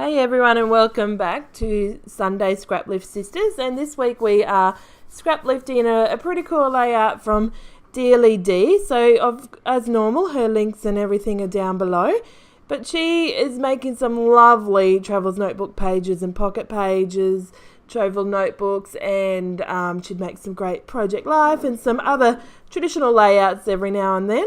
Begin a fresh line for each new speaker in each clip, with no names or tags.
Hey everyone, and welcome back to Sunday Scraplift Sistas, and this week we are scraplifting a pretty cool layout from Dearly Dee. So as normal, her links and everything are down below, but she is making some lovely Travels Notebook pages and pocket pages, travel notebooks, and she'd make some great Project Life and some other traditional layouts every now and then.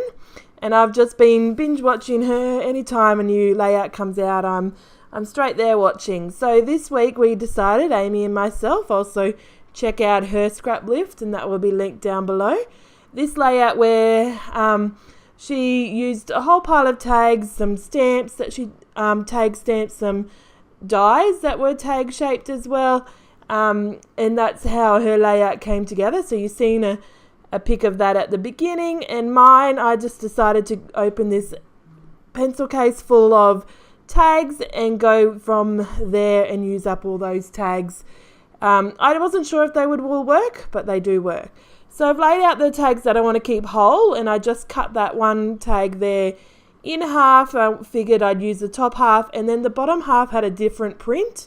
And I've just been binge watching her. Anytime a new layout comes out, I'm straight there watching. So this week we decided, Amy and myself, also check out her Scraplift, and that will be linked down below. This layout where she used a whole pile of tags, some stamps that she tag stamped, some dies that were tag shaped as well, and that's how her layout came together. So you've seen a pic of that at the beginning, and mine, I just decided to open this pencil case full of tags and go from there and use up all those tags. I wasn't sure if they would all work, but they do work. So I've laid out the tags that I want to keep whole, and I just cut that one tag there in half. I figured I'd use the top half, and then the bottom half had a different print,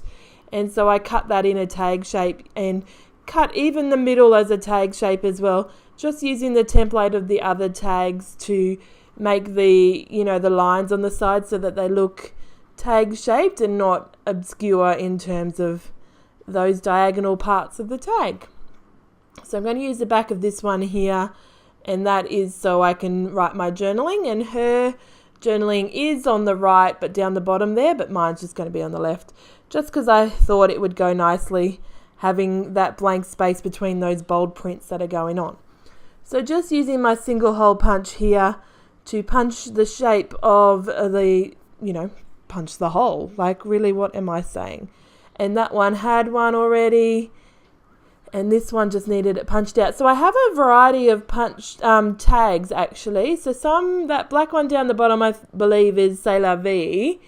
and so I cut that in a tag shape and cut even the middle as a tag shape as well, just using the template of the other tags to make the lines on the side so that they look tag shaped and not obscure in terms of those diagonal parts of the tag. So I'm going to use the back of this one here, and that is so I can write my journaling, and her journaling is on the right but down the bottom there, but mine's just going to be on the left, just because I thought it would go nicely having that blank space between those bold prints that are going on. So just using my single hole punch here to punch the shape of the, punch the hole. Like, really, what am I saying? And that one had one already, and this one just needed it punched out. So I have a variety of tags actually. So that black one down the bottom, I believe, is C'est la vie,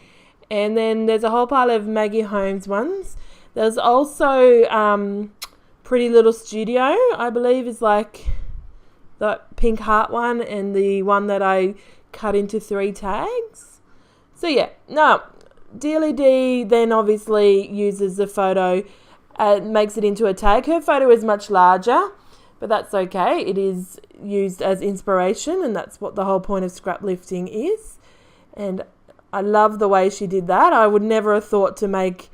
and then there's a whole pile of Maggie Holmes ones. There's also Pretty Little Studio, I believe, is like the pink heart one, and the one that I cut into 3 tags. So yeah, no, Dearly Dee then obviously uses the photo, makes it into a tag. Her photo is much larger, but that's okay. It is used as inspiration, and that's what the whole point of scraplifting is. And I love the way she did that. I would never have thought to make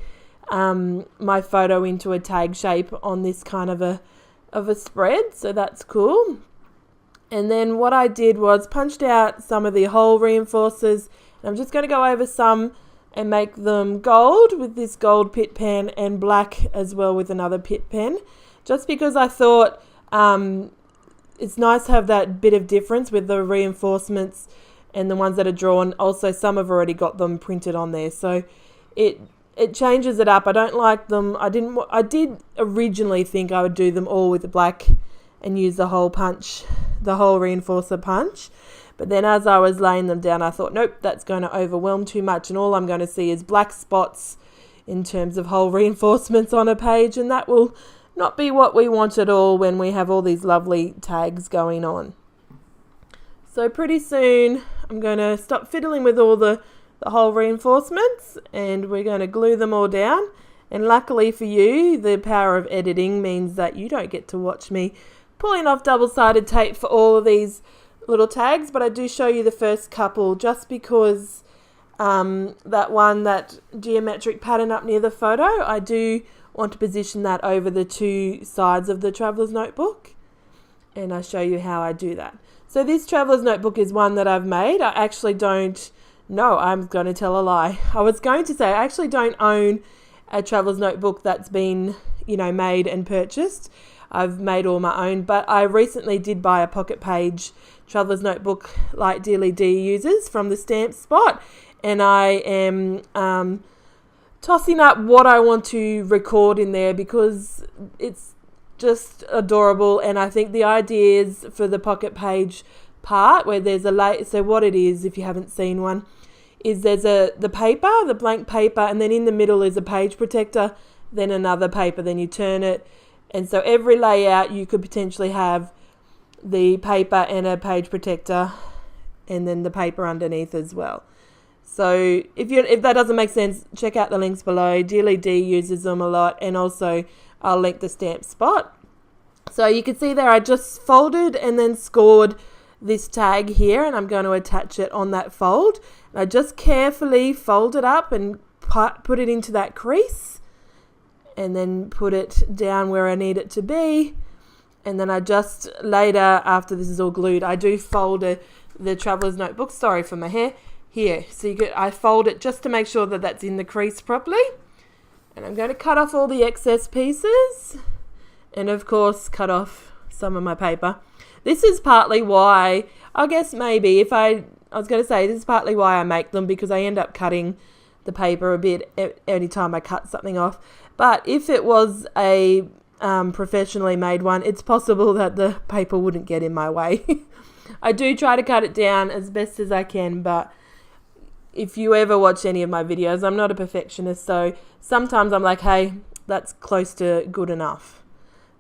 my photo into a tag shape on this kind of a spread, so that's cool. And then what I did was punched out some of the hole reinforcers. I'm just going to go over some and make them gold with this gold pit pen, and black as well with another pit pen, just because I thought it's nice to have that bit of difference with the reinforcements and the ones that are drawn. Also, some have already got them printed on there, so it changes it up. I don't like them. I did originally think I would do them all with the black and use the whole reinforcer punch. But then as I was laying them down, I thought, nope, that's going to overwhelm too much, and all I'm going to see is black spots in terms of whole reinforcements on a page, and that will not be what we want at all when we have all these lovely tags going on. So pretty soon I'm going to stop fiddling with all the whole reinforcements, and we're going to glue them all down. And luckily for you, the power of editing means that you don't get to watch me pulling off double-sided tape for all of these little tags, but I do show you the first couple just because that geometric pattern up near the photo, I do want to position that over the 2 sides of the traveler's notebook, and I show you how I do that. So this traveler's notebook is one that I've made. I actually don't know, I'm going to tell a lie. I was going to say I actually don't own a traveler's notebook that's been made and purchased. I've made all my own, but I recently did buy a pocket page traveler's notebook like Dearly Dee uses from the stamp spot, and I am tossing up what I want to record in there because it's just adorable. And I think the ideas for the pocket page part where there's so what it is, if you haven't seen one, is there's the paper, the blank paper, and then in the middle is a page protector, then another paper, then you turn it. And so every layout you could potentially have the paper and a page protector, and then the paper underneath as well. So if that doesn't make sense, check out the links below. Dearly Dee uses them a lot, and also I'll link the stamp spot. So you can see there I just folded and then scored this tag here, and I'm going to attach it on that fold. And I just carefully fold it up and put it into that crease, and then put it down where I need it to be. And then I just later, after this is all glued, I do fold the traveler's notebook. Sorry for my hair. Here, so I fold it just to make sure that that's in the crease properly. And I'm going to cut off all the excess pieces, and of course cut off some of my paper. This is partly why, I guess maybe I was going to say this is partly why I make them, because I end up cutting the paper a bit any time I cut something off. But if it was a professionally made one, it's possible that the paper wouldn't get in my way. I do try to cut it down as best as I can, but if you ever watch any of my videos, I'm not a perfectionist, so sometimes I'm like, hey, that's close to good enough.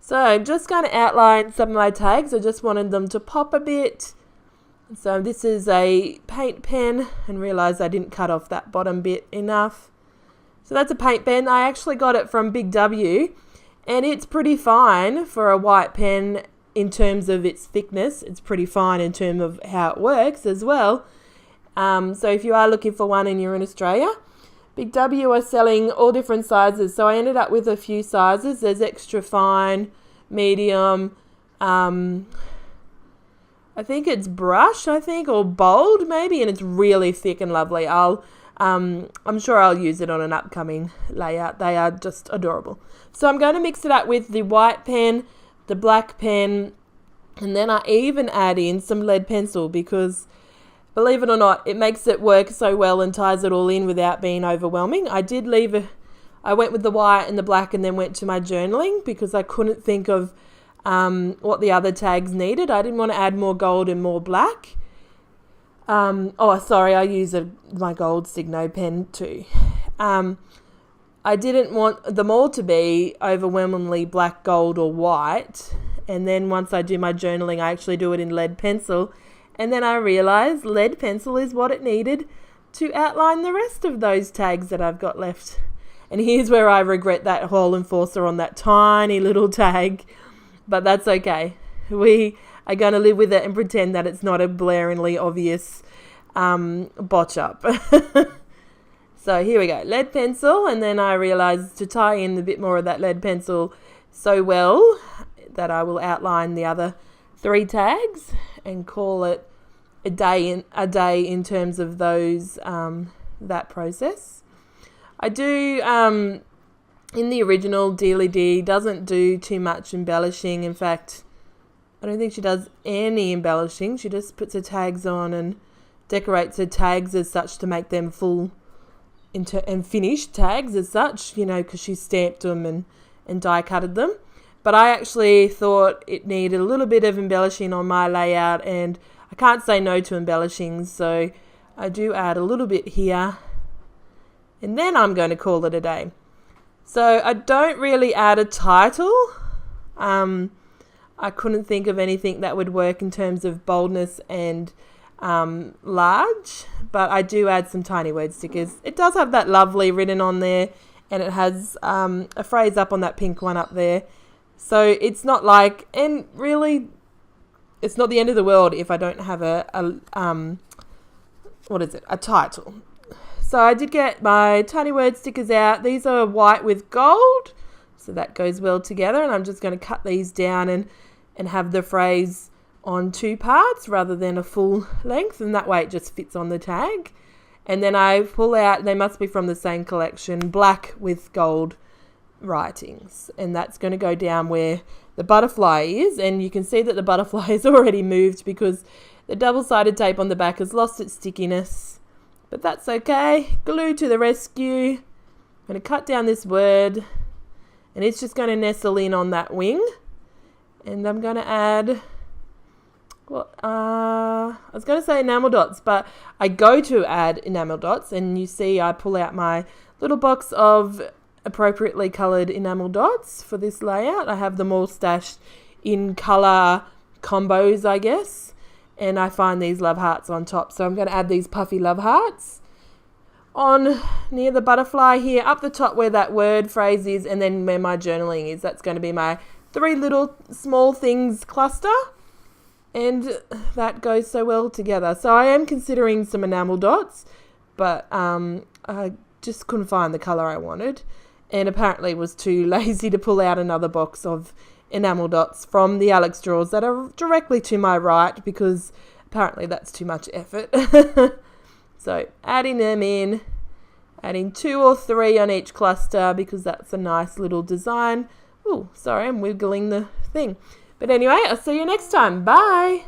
So I'm just going to outline some of my tags. I just wanted them to pop a bit. So this is a paint pen, and realised I didn't cut off that bottom bit enough. So that's a paint pen. I actually got it from Big W, and it's pretty fine for a white pen in terms of its thickness. It's pretty fine in terms of how it works as well. So if you are looking for one and you're in Australia, Big W are selling all different sizes. So I ended up with a few sizes. There's extra fine, medium, I think it's brush, or bold maybe, and it's really thick and lovely. I'm sure I'll use it on an upcoming layout. They are just adorable. So I'm going to mix it up with the white pen, the black pen, and then I even add in some lead pencil, because believe it or not, it makes it work so well and ties it all in without being overwhelming. I went with the white and the black, and then went to my journaling because I couldn't think of what the other tags needed. I didn't want to add more gold and more black. I use my gold Signo pen too. I didn't want them all to be overwhelmingly black, gold or white. And then once I do my journaling, I actually do it in lead pencil. And then I realised lead pencil is what it needed to outline the rest of those tags that I've got left. And here's where I regret that whole enforcer on that tiny little tag. But that's okay. We are going to live with it and pretend that it's not a blaringly obvious botch up. So here we go. Lead pencil. And then I realised to tie in a bit more of that lead pencil so well that I will outline the other 3 tags and call it a day in terms of those that process. I do in the original, Dearly Dee doesn't do too much embellishing. In fact, I don't think she does any embellishing. She just puts her tags on and decorates her tags as such to make them full and finished tags as such, because she stamped them and die cutted them. But I actually thought it needed a little bit of embellishing on my layout, and I can't say no to embellishing, so I do add a little bit here, and then I'm going to call it a day. So I don't really add a title. I couldn't think of anything that would work in terms of boldness and large, but I do add some tiny word stickers. It does have that lovely written on there, and it has a phrase up on that pink one up there. So it's not and really, it's not the end of the world if I don't have a title. So I did get my tiny word stickers out. These are white with gold, so that goes well together. And I'm just going to cut these down and have the phrase on 2 parts rather than a full length, and that way it just fits on the tag. And then I pull out, they must be from the same collection, black with gold writings, and that's going to go down where the butterfly is, and you can see that the butterfly is already moved because the double-sided tape on the back has lost its stickiness, but that's okay. Glue to the rescue. I'm going to cut down this word, and it's just going to nestle in on that wing, and I'm going to add I was going to say enamel dots, but I go to add enamel dots, and you see I pull out my little box of appropriately coloured enamel dots for this layout. I have them all stashed in colour combos, I guess, and I find these love hearts on top, so I'm going to add these puffy love hearts, on near the butterfly here, up the top where that word phrase is, and then where my journaling is. That's going to be my 3 little small things cluster, and that goes so well together. So I am considering some enamel dots, but I just couldn't find the colour I wanted, and apparently was too lazy to pull out another box of enamel dots from the Alex drawers that are directly to my right, because apparently that's too much effort. So adding them in, adding 2 or 3 on each cluster, because that's a nice little design. Oh, sorry, I'm wiggling the thing. But anyway, I'll see you next time. Bye.